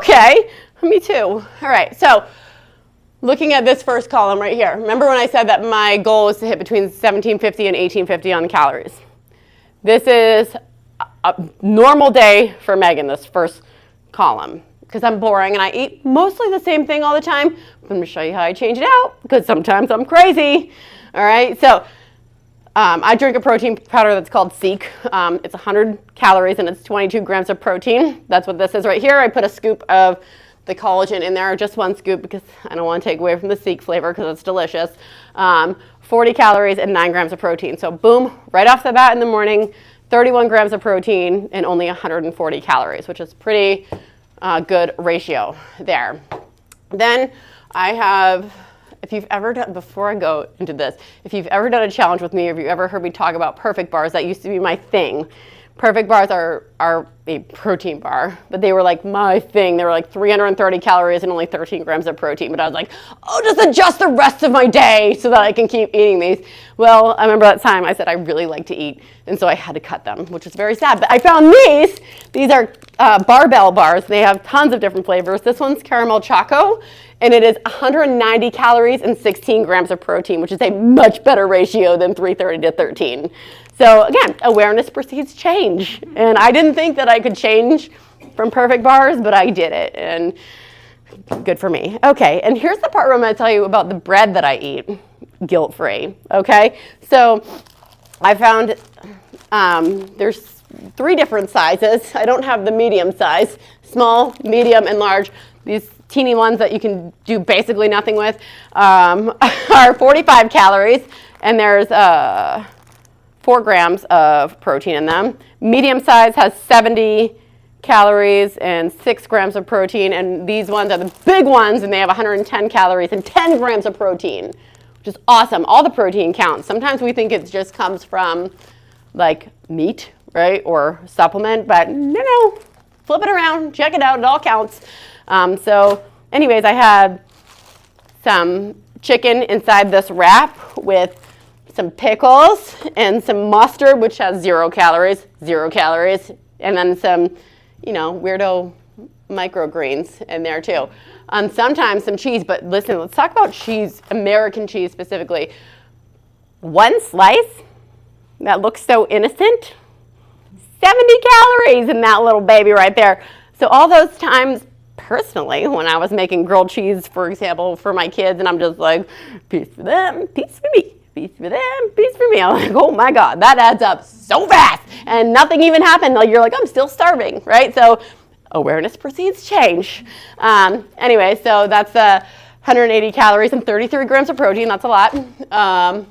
Okay, me too. All right, so looking at this first column right here. Remember when I said that my goal was to hit between 1750 and 1850 on the calories? This is a normal day for Megan, this first column, because I'm boring and I eat mostly the same thing all the time. I'm going to show you how I change it out, because sometimes I'm crazy. All right, so I drink a protein powder that's called Seek. It's 100 calories and it's 22 grams of protein. That's what this is right here. I put a scoop of the collagen in there, just one scoop, because I don't want to take away from the Seek flavor because it's delicious. 40 calories and 9 grams of protein. So boom, right off the bat in the morning, 31 grams of protein and only 140 calories, which is pretty good ratio there. Then I have, if you've ever done, before I go into this, if you've ever done a challenge with me, or if you've ever heard me talk about Perfect Bars, that used to be my thing. Perfect Bars are a protein bar, but they were like my thing. They were like 330 calories and only 13 grams of protein. But I was like, oh, just adjust the rest of my day so that I can keep eating these. Well, I remember that time I said I really like to eat, and so I had to cut them, which is very sad. But I found these. These are barbell bars. They have tons of different flavors. This one's caramel choco, and it is 190 calories and 16 grams of protein, which is a much better ratio than 330 to 13. So again, awareness precedes change. And I didn't think that I could change from Perfect Bars, but I did it, and good for me. Okay, and here's the part where I'm gonna tell you about the bread that I eat, guilt-free, okay? So I found there's 3 different sizes. I don't have the medium size, small, medium, and large. These teeny ones that you can do basically nothing with are 45 calories, and there's 4 grams of protein in them. Medium size has 70 calories and 6 grams of protein, and these ones are the big ones, and they have 110 calories and 10 grams of protein, which is awesome. All the protein counts. Sometimes we think it just comes from like meat, right, or supplement, but no, flip it around, check it out, it all counts. So anyways, I had some chicken inside this wrap with some pickles and some mustard, which has 0 calories, and then some, weirdo microgreens in there too. Sometimes some cheese, but listen, let's talk about cheese, American cheese specifically. One slice that looks so innocent, 70 calories in that little baby right there. So all those times, personally, when I was making grilled cheese, for example, for my kids, and I'm just like, piece for them, piece for me. Piece for them, piece for me. I'm like, oh my God, that adds up so fast. And nothing even happened. Like, you're like, I'm still starving, right? So awareness precedes change. Anyway, so that's 180 calories and 33 grams of protein. That's a lot. I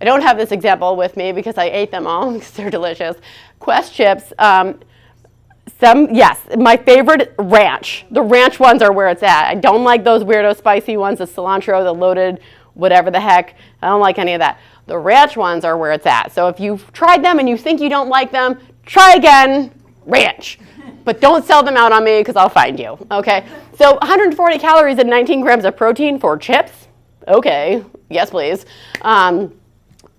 don't have this example with me because I ate them all because they're delicious. Quest chips. Yes, my favorite, ranch. The ranch ones are where it's at. I don't like those weirdo spicy ones, the cilantro, the loaded whatever the heck. I don't like any of that. The ranch ones are where it's at. So if you've tried them and you think you don't like them, try again, ranch. But don't sell them out on me because I'll find you, okay? So 140 calories and 19 grams of protein for chips? Okay, yes please. I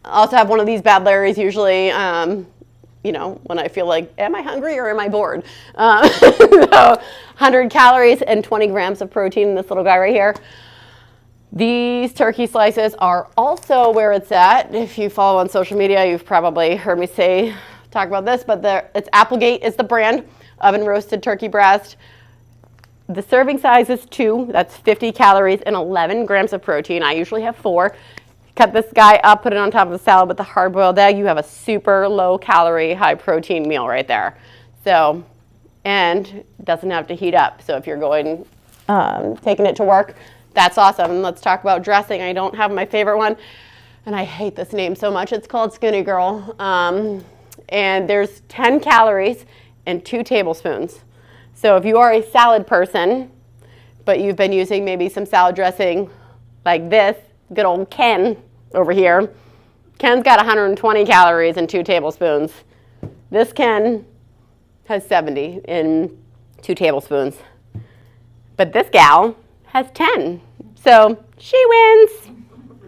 also have one of these Bad Larrys usually, when I feel like, am I hungry or am I bored? So 100 calories and 20 grams of protein in this little guy right here. These turkey slices are also where it's at. If you follow on social media, you've probably heard me talk about this, but it's Applegate is the brand, oven roasted turkey breast. The serving size is 2. That's 50 calories and 11 grams of protein. I usually have 4. Cut this guy up, put it on top of the salad with the hard-boiled egg. You have a super low-calorie, high-protein meal right there. So, and it doesn't have to heat up. So if you're going, taking it to work, that's awesome. And let's talk about dressing. I don't have my favorite one, and I hate this name so much. It's called Skinny Girl. And there's 10 calories and 2 tablespoons. So if you are a salad person, but you've been using maybe some salad dressing like this, good old Ken over here. Ken's got 120 calories and 2 tablespoons. This Ken has 70 in 2 tablespoons. But this gal has 10. So she wins.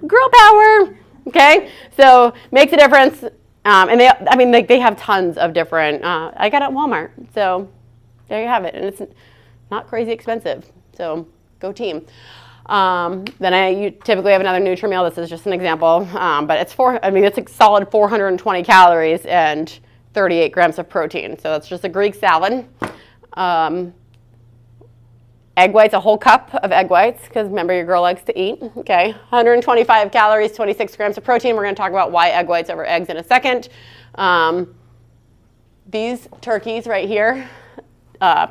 Girl power. Okay? So makes a difference. And they have tons of different, I got it at Walmart. So there you have it. And it's not crazy expensive. So go team. Then you typically have another Nutrimeal. This is just an example, but it's it's a solid 420 calories and 38 grams of protein. So that's just a Greek salad. Egg whites, a whole cup of egg whites, because remember your girl likes to eat. Okay, 125 calories, 26 grams of protein. We're going to talk about why egg whites over eggs in a second. These turkeys right here,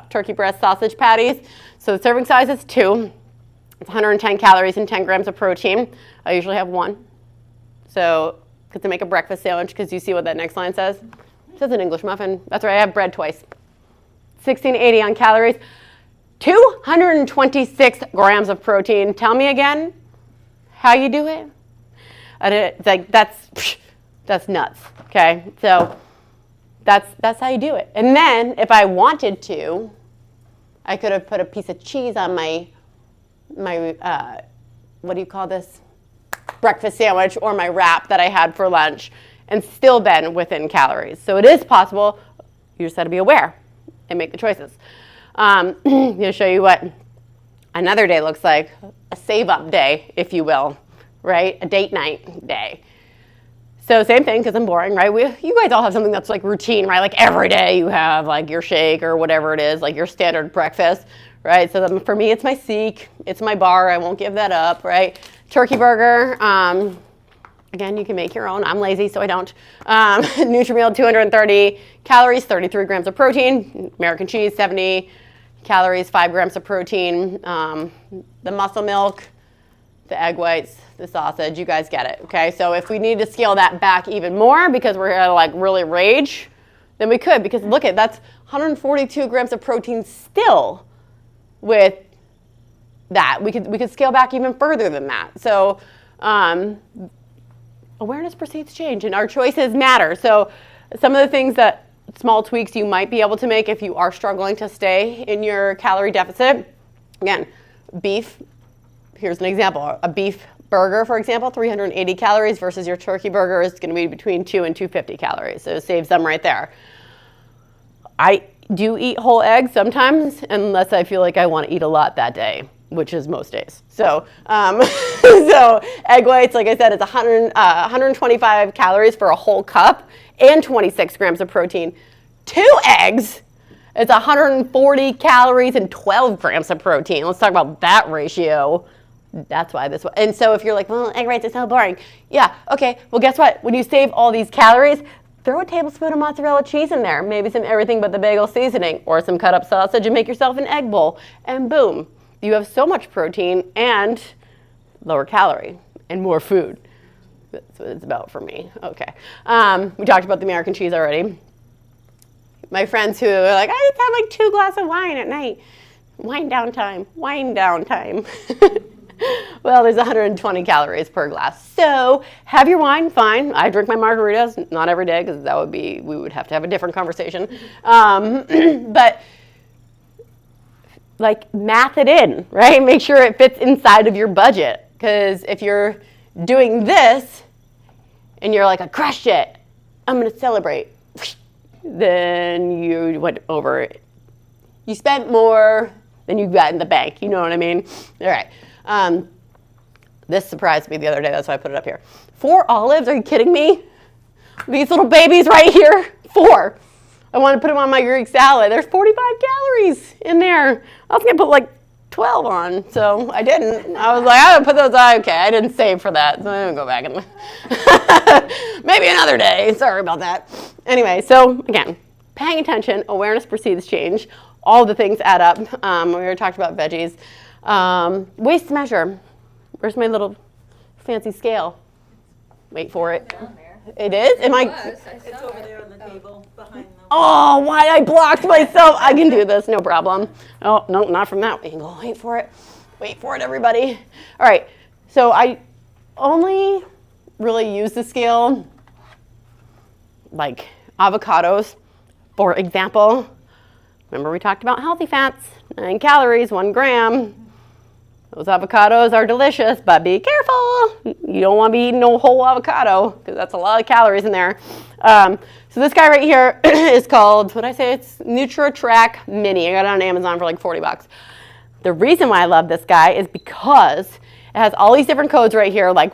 turkey breast sausage patties. So the serving size is 2. It's 110 calories and 10 grams of protein. I usually have 1. So get to make a breakfast sandwich, because you see what that next line says? It says an English muffin. That's right, I have bread twice. 1680 on calories. 226 grams of protein. Tell me again how you do it. It's like that's nuts. Okay, so that's how you do it. And then if I wanted to, I could have put a piece of cheese on my what do you call this? Breakfast sandwich, or my wrap that I had for lunch, and still been within calories. So it is possible. You just have to be aware and make the choices. I'm going to show you what another day looks like, a save-up day, if you will, right? A date night day. So same thing, because I'm boring, right? You guys all have something that's like routine, right? Like every day you have like your shake or whatever it is, like your standard breakfast, right? So for me, it's my Seek, it's my bar. I won't give that up, right? Turkey burger. Again, you can make your own. I'm lazy, so I don't. Nutrimeal, 230 calories, 33 grams of protein. American cheese, 70 calories, 5 grams of protein. The muscle milk, the egg whites, the sausage, you guys get it, okay? So if we need to scale that back even more because we're gonna like really rage, then we could, because look that's 142 grams of protein still with that. We could scale back even further than that. So awareness precedes change, and our choices matter. So some of the things that small tweaks you might be able to make if you are struggling to stay in your calorie deficit. Again, beef, here's an example. A beef burger, for example, 380 calories versus your turkey burger is going to be between 2 and 250 calories. So it saves them right there. I do eat whole eggs sometimes, unless I feel like I want to eat a lot that day, which is most days. So, so egg whites, like I said, it's 125 calories for a whole cup and 26 grams of protein. 2 eggs, it's 140 calories and 12 grams of protein. Let's talk about that ratio. That's why this one. And so if you're like, well, egg whites is so boring. Yeah, okay, well guess what? When you save all these calories, throw a tablespoon of mozzarella cheese in there, maybe some everything but the bagel seasoning, or some cut up sausage, and make yourself an egg bowl, and boom. You have so much protein and lower calorie and more food. That's what it's about for me. Okay. We talked about the American cheese already. My friends who are like, I just have like 2 glasses of wine at night. Wine down time. Well, there's 120 calories per glass. So have your wine, fine. I drink my margaritas, not every day, because we would have to have a different conversation. But like math it in, right? Make sure it fits inside of your budget. Because if you're doing this and you're like, I crushed it, I'm going to celebrate, then you went over it. You spent more than you got in the bank. You know what I mean? All right. This surprised me the other day. That's why I put it up here. 4 olives? Are you kidding me? These little babies right here. 4. I want to put them on my Greek salad. There's 45 calories in there. I was going to put like 12 on, so I didn't. I was like, I would put those on. Okay, I didn't save for that, so I'm going to go back and maybe another day. Sorry about that. Anyway, so again, paying attention, awareness precedes change. All the things add up. We already talked about veggies. Waist measure. Where's my little fancy scale? Wait for it. It is? It's over there on the table behind them. Oh, why I blocked myself. I can do this, no problem. Oh, no, not from that angle. Wait for it. Wait for it, everybody. All right, so I only really use the scale like avocados, for example. Remember we talked about healthy fats, 9 calories, 1 gram. Those avocados are delicious, but be careful. You don't want to be eating a whole avocado because that's a lot of calories in there. So this guy right here is called, what did I say? It's NutriTrack Mini. I got it on Amazon for like $40. The reason why I love this guy is because it has all these different codes right here, like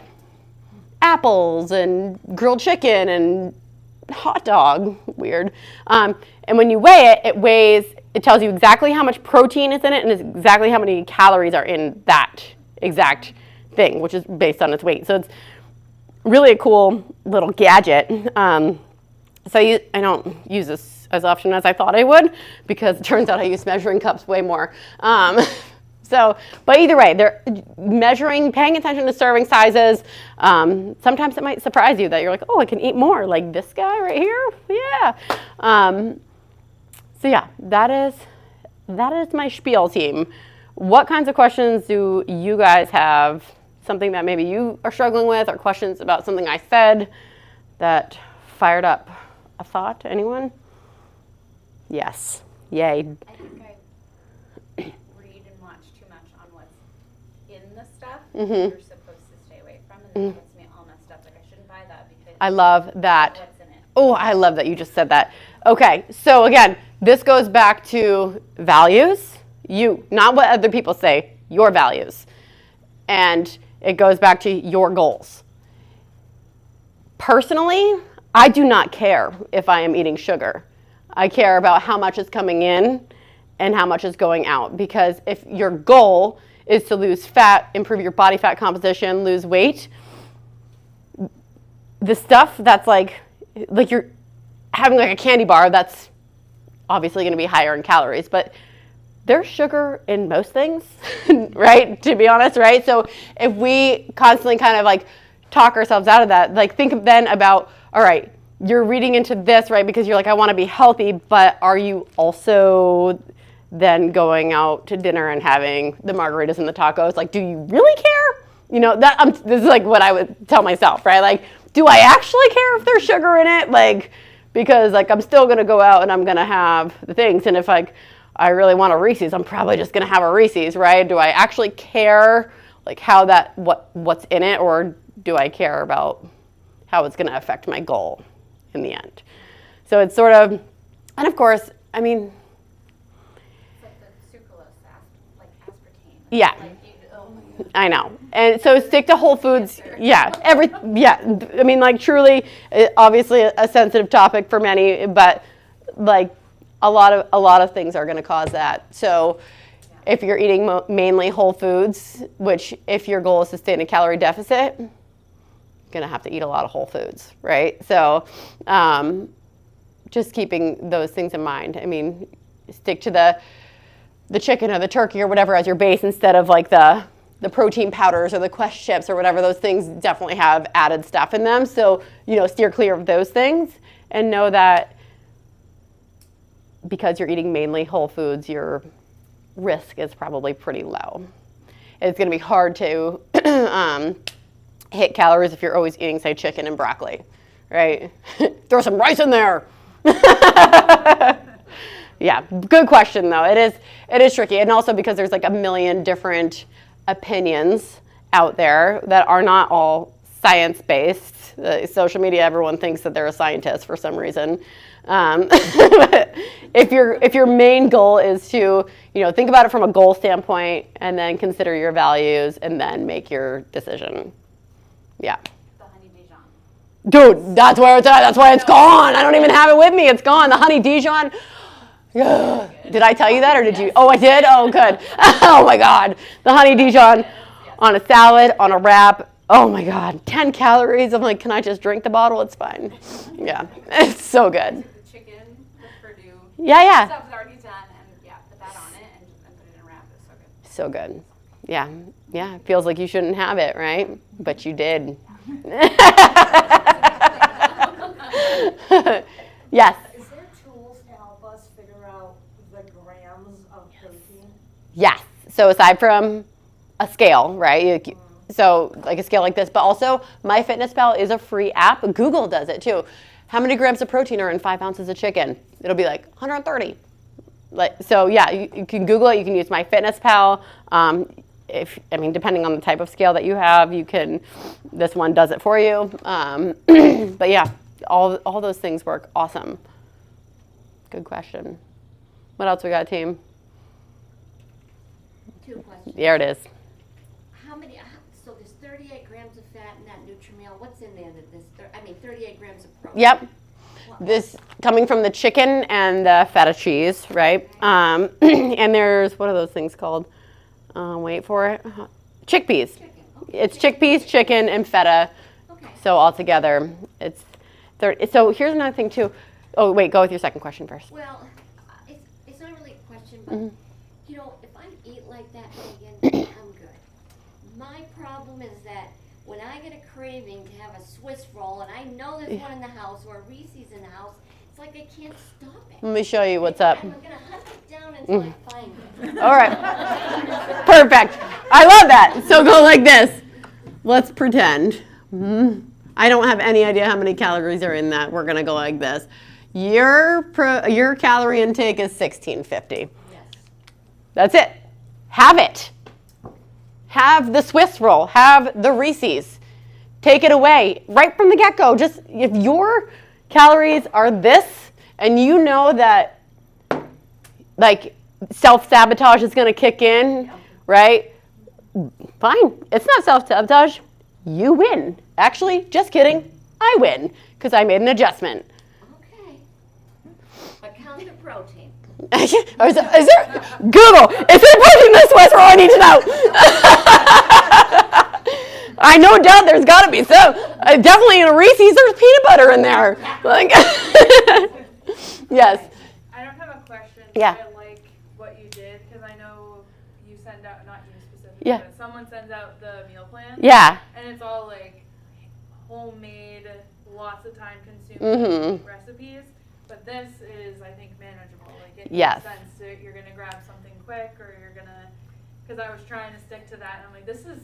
apples and grilled chicken and hot dog, weird. And when you weigh it, it tells you exactly how much protein is in it and exactly how many calories are in that exact thing, which is based on its weight. So it's really a cool little gadget. So I don't use this as often as I thought I would because it turns out I use measuring cups way more. But either way, they're measuring, paying attention to serving sizes. Sometimes it might surprise you that you're like, oh, I can eat more, like this guy right here. Yeah. So yeah, that is my spiel, team. What kinds of questions do you guys have? Something that maybe you are struggling with, or questions about something I said that fired up a thought? Anyone? Yes. Yay. I think I read and watch too much on what's in the stuff that you're supposed to stay away from, and then it gets me all messed up. Like, I shouldn't buy that because I love that. what's in it. Oh, I love that you just said that. Okay, so again, this goes back to values. You, not what other people say, your values. And it goes back to your goals. Personally, I do not care if I am eating sugar. I care about how much is coming in and how much is going out. Because if your goal is to lose fat, improve your body fat composition, lose weight, the stuff that's like you're having like a candy bar, that's obviously going to be higher in calories, but there's sugar in most things, right? To be honest, right? So if we constantly kind of like talk ourselves out of that, like think then about, all right, you're reading into this, right? Because you're like, I want to be healthy, but are you also then going out to dinner and having the margaritas and the tacos? Like, do you really care? You know, this is like what I would tell myself, right? Like, do I actually care if there's sugar in it? Like, because like I'm still gonna go out and I'm gonna have the things, and if like I really want a Reese's, I'm probably just gonna have a Reese's, right? Do I actually care like how that what's in it, or do I care about how it's gonna affect my goal in the end? So it's sort of, and of course, I mean, It's like the sucralose, like aspartame. yeah. Like I know. And so stick to whole foods. Yeah. I mean, like truly, obviously a sensitive topic for many, but like a lot of things are going to cause that. So if you're eating mainly whole foods, which if your goal is to stay in a calorie deficit, you're going to have to eat a lot of whole foods, right? So just keeping those things in mind. I mean, stick to the chicken or the turkey or whatever as your base instead of like the protein powders or the Quest chips or whatever. Those things definitely have added stuff in them. So, you know, steer clear of those things and know that because you're eating mainly whole foods, your risk is probably pretty low. It's going to be hard to hit calories if you're always eating, say, chicken and broccoli, right? Throw some rice in there. Yeah, good question though. It is tricky, and also because there's like a million different opinions out there that are not all science-based. Social media, everyone thinks that they're a scientist for some reason. If your main goal is to, you know, think about it from a goal standpoint, and then consider your values, and then make your decision. Yeah. the honey Dijon. Dude, that's where it's at. That's why it's gone. I don't even have it with me. It's gone. The honey Dijon. Did I tell you that, or did you? Oh, I did? Oh, good. Oh, my God. The honey Dijon on a salad, on a wrap. Oh, my God. 10 calories. I'm like, can I just drink the bottle? It's fine. Yeah. It's so good. The chicken, the Purdue. Yeah. Stuff's already done, and put that on it and put it in a wrap. It's so good. So good. Yeah. Yeah. It feels like you shouldn't have it, right? But you did. Yes. Is there tools to help us figure out the grams of protein? Yes. So aside from a scale, right? So like a scale like this, but also MyFitnessPal is a free app. Google does it too. How many grams of protein are in 5 ounces of chicken? It'll be like 130. So yeah, you can Google it. You can use MyFitnessPal. depending on the type of scale that you have, this one does it for you. But yeah, all those things work awesome. Good question. What else we got, team? 2 questions. There it is. So there's 38 grams of fat in that Nutrimeal. What's in there that 38 grams of protein? Yep. This coming from the chicken and the feta cheese, right? And there's, what are those things called? Wait for it. Chickpeas. Chicken. Okay. It's chickpeas, chicken, and feta. Okay. So all together, it's 30. So here's another thing too. Oh wait, go with your second question first. Well, it's not really a question, but if I eat like that, Megan, I'm good. My problem is that when I get a craving to have a Swiss roll, and I know there's one in the house or a Reese's in the house, it's like I can't stop it. Let me show you what's up. I'm gonna hunt it down until I find it. All right. Perfect. I love that. So go like this. Let's pretend. I don't have any idea how many calories are in that. We're gonna go like this. Your calorie intake is 1650. Yes. That's it. Have it. Have the Swiss roll. Have the Reese's. Take it away right from the get-go. Just if your calories are this, and you know that like self-sabotage is going to kick in, right? Fine. It's not self-sabotage. You win. Actually, just kidding. I win because I made an adjustment. Okay. But count the protein. Is there Google? Is there protein in this Swiss roll? I need to know. I no doubt there's got to be some. Definitely in a Reese's, there's peanut butter in there. Like, yes. I don't have a question. Yeah. I like what you did because I know you send out, not you specifically, Yeah. but someone sends out the meal plan. Yeah. And it's all like homemade, lots of time consuming recipes. But this is, I think, manageable. Like it Yes. makes sense to, you're going to grab something quick or you're going to, because I was trying to stick to that and I'm like, this is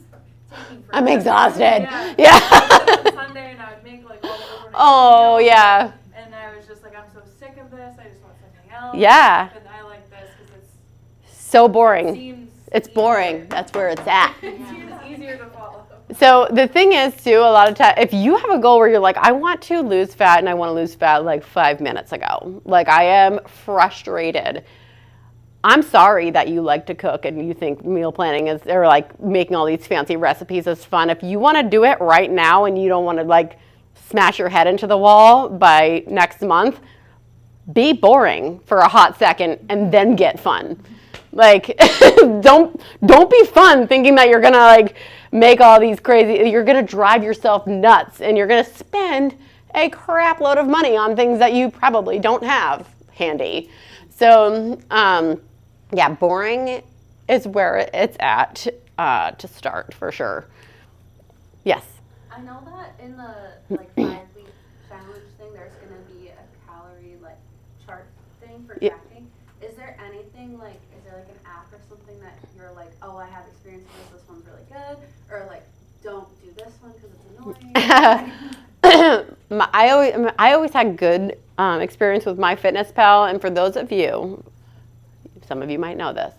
taking forever. I'm exhausted. Yeah. Yeah. I would do it on Sunday and I would make like all the overnight Oh, meals. yeah. And I was just like, I'm so sick of this. I just want something else. Yeah. But I like this because So it boring. seems It's boring. That's where it's at. It seems easier to follow. So the thing is, too, a lot of times, if you have a goal where you're like, I want to lose fat and I want to lose fat like 5 minutes ago, like I am frustrated. I'm sorry that you like to cook and you think meal planning is, or like making all these fancy recipes is fun. If you want to do it right now and you don't want to like smash your head into the wall by next month, be boring for a hot second and then get fun. Like, don't be fun thinking that you're gonna like make all these crazy, you're gonna drive yourself nuts and you're gonna spend a crap load of money on things that you probably don't have handy. So, yeah, boring is where it's at to start for sure. Yes. I know that in the like 5-week challenge thing, there's gonna be a calorie like chart thing for Yeah. tracking. Is there anything like, is there like an app or something that you're like, oh, I have experience with this one's really good, or like, don't do this one because it's annoying? I always had good experience with MyFitnessPal, and for those of you, some of you might know this,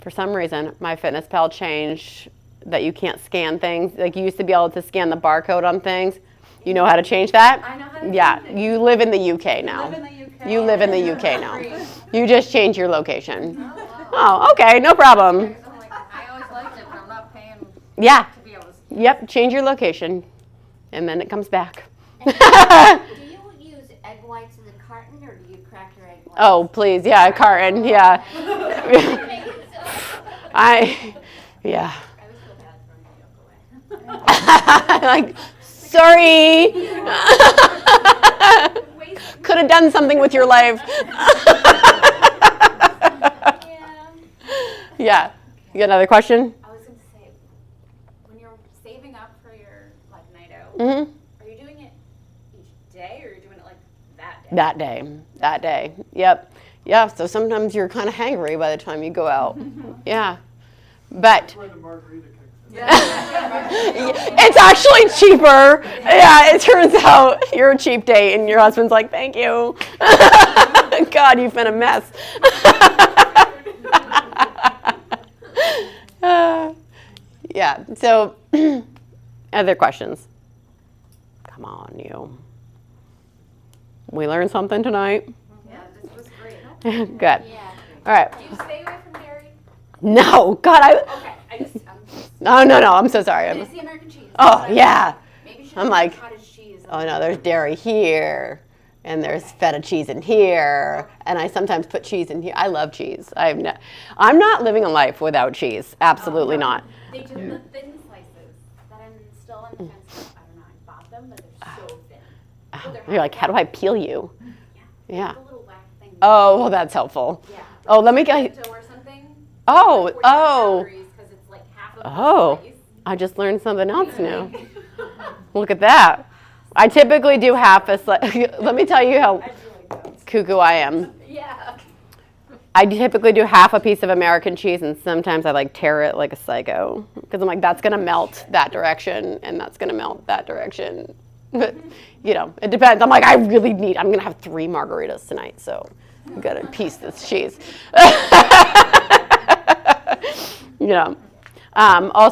for some reason, MyFitnessPal changed that you can't scan things. Like you used to be able to scan the barcode on things. You know how to change that? I know how to Yeah, change it. you live in the UK now. Live in the UK. You live in the UK now. Great. You just change your location. Oh, okay, no problem. I'm like, I always liked it, but I'm not paying Yeah, to be able to. yep, change your location, and then it comes back. Do you use egg whites in the carton or do you crack your egg whites? Oh, please, yeah, carton, yeah. Yeah. I always feel bad throwing the yolk away. Like, sorry. Could have done something with your life. Yeah. You got another question? I was gonna say, when you're saving up for your like night out, Mm-hmm. are you doing it each day or are you doing it like that day? That day. Yep. Yeah, so sometimes you're kind of hangry by the time you go out. Yeah. But Where the margarita kicks in. it's actually cheaper. Yeah, it turns out you're a cheap date and your husband's like, thank you. God, you've been a mess. Yeah. So, other questions? Come on, you. We learned something tonight. Yeah, this was great. Good. Yeah. All right. Do you stay away from dairy? No, God, I. Okay, I'm just No, I'm so sorry. and it's the American cheese. Oh yeah. Maybe you should I'm have like, cottage cheese. oh no, there's dairy here, and there's feta cheese in here, and I sometimes put cheese in here. I love cheese. I'm not living a life without cheese. Absolutely not. They do the thin slices that I'm still on the fence with. I don't know. I bought them, but they're so thin. But they're You're like, how do I peel you? Yeah. The little whack thing. Oh, well, that's helpful. Yeah. Oh, let me get. Pinto or something. Oh, Like 45 oh. calories 'cause it's like half of Oh, the slice. I just learned something else new. Look at that. I typically do half a slice. Let me tell you how cuckoo I am. Yeah. I typically do half a piece of American cheese, and sometimes I like tear it like a psycho because I'm like, that's gonna melt that direction, and that's gonna melt that direction. But you know, it depends. I'm like, I'm gonna have 3 margaritas tonight, so I'm gonna piece this cheese. You know. Also,